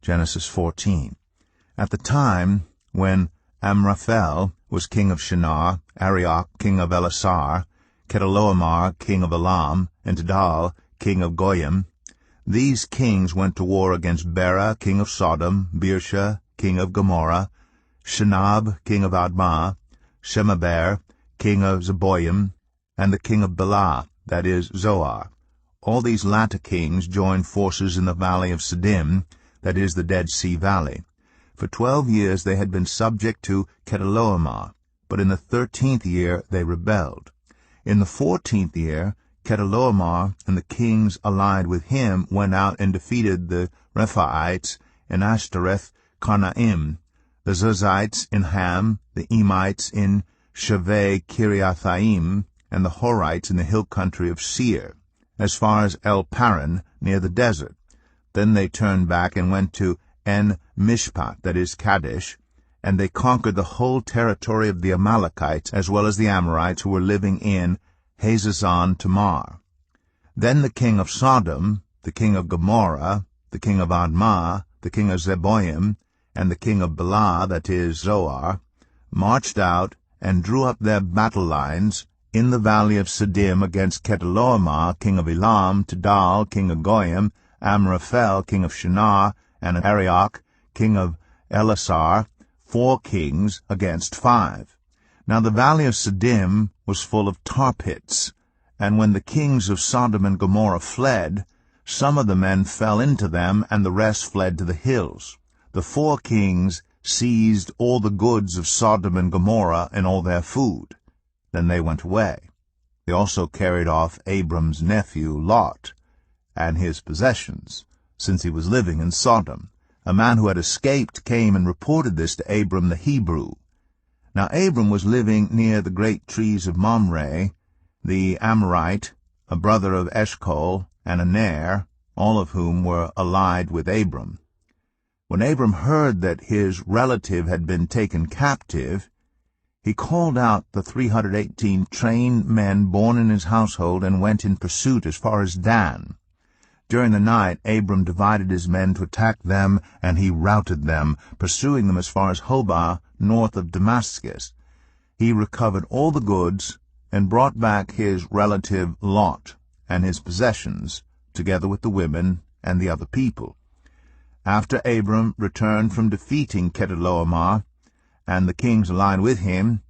Genesis 14. At the time when Amraphel was king of Shinar, Arioch king of Elasar, Chedorlaomer king of Elam, and Tidal king of Goyim, these kings went to war against Bera king of Sodom, Birsha king of Gomorrah, Shinab king of Admah, Shemaber king of Zeboim, and the king of Bela, that is, Zoar. All these latter kings joined forces in the valley of Siddim, that is, the Dead Sea Valley. For 12 years they had been subject to Chedorlaomer, but in the 13th year they rebelled. In the 14th year, Chedorlaomer and the kings allied with him went out and defeated the Rephaites in Ashtoreth Karnaim, the Zerzites in Ham, the Emites in Shaveh Kiriathaim, and the Horites in the hill country of Seir, as far as El Paran near the desert. Then they turned back and went to En-Mishpat, that is, Kadesh, and they conquered the whole territory of the Amalekites as well as the Amorites who were living in Hazazon Tamar. Then the king of Sodom, the king of Gomorrah, the king of Admah, the king of Zeboim, and the king of Bela, that is, Zoar, marched out and drew up their battle lines in the valley of Siddim against Chedorlaomer, king of Elam, Tidal, king of Goyim, Amraphel, king of Shinar, and Arioch, king of Elasar, 4 kings against 5. Now the valley of Siddim was full of tar pits, and when the kings of Sodom and Gomorrah fled, some of the men fell into them, and the rest fled to the hills. The 4 kings seized all the goods of Sodom and Gomorrah and all their food. Then they went away. They also carried off Abram's nephew Lot and his possessions, since he was living in Sodom. A man who had escaped came and reported this to Abram the Hebrew. Now Abram was living near the great trees of Mamre, the Amorite, a brother of Eshcol, and Aner, all of whom were allied with Abram. When Abram heard that his relative had been taken captive, he called out the 318 trained men born in his household and went in pursuit as far as Dan. During the night Abram divided his men to attack them, and he routed them, pursuing them as far as Hobah, north of Damascus. He recovered all the goods and brought back his relative Lot and his possessions, together with the women and the other people. After Abram returned from defeating Chedorlaomer and the kings allied with him,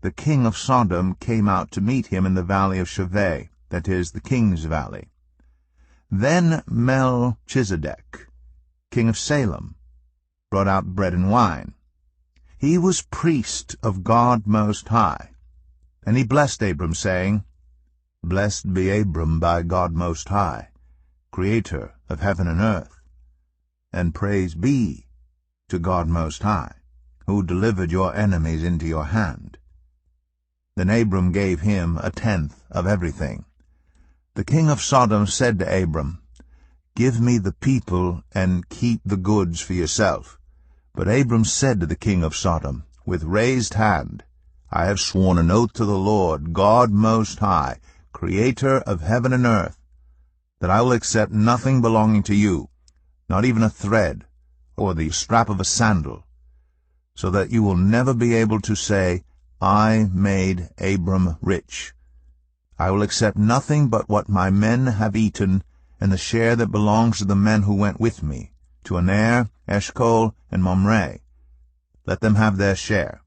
the king of Sodom came out to meet him in the valley of Shaveh, that is, the king's valley. Then Melchizedek, king of Salem, brought out bread and wine. He was priest of God Most High, and he blessed Abram, saying, Blessed be Abram by God Most High, Creator of heaven and earth, and praise be to God Most High, who delivered your enemies into your hand. Then Abram gave him 1/10 of everything. The king of Sodom said to Abram, Give me the people and keep the goods for yourself. But Abram said to the king of Sodom, with raised hand, I have sworn an oath to the Lord, God Most High, Creator of heaven and earth, that I will accept nothing belonging to you, not even a thread or the strap of a sandal, so that you will never be able to say, I made Abram rich. I will accept nothing but what my men have eaten, and the share that belongs to the men who went with me, to Aner, Eshcol, and Mamre. Let them have their share.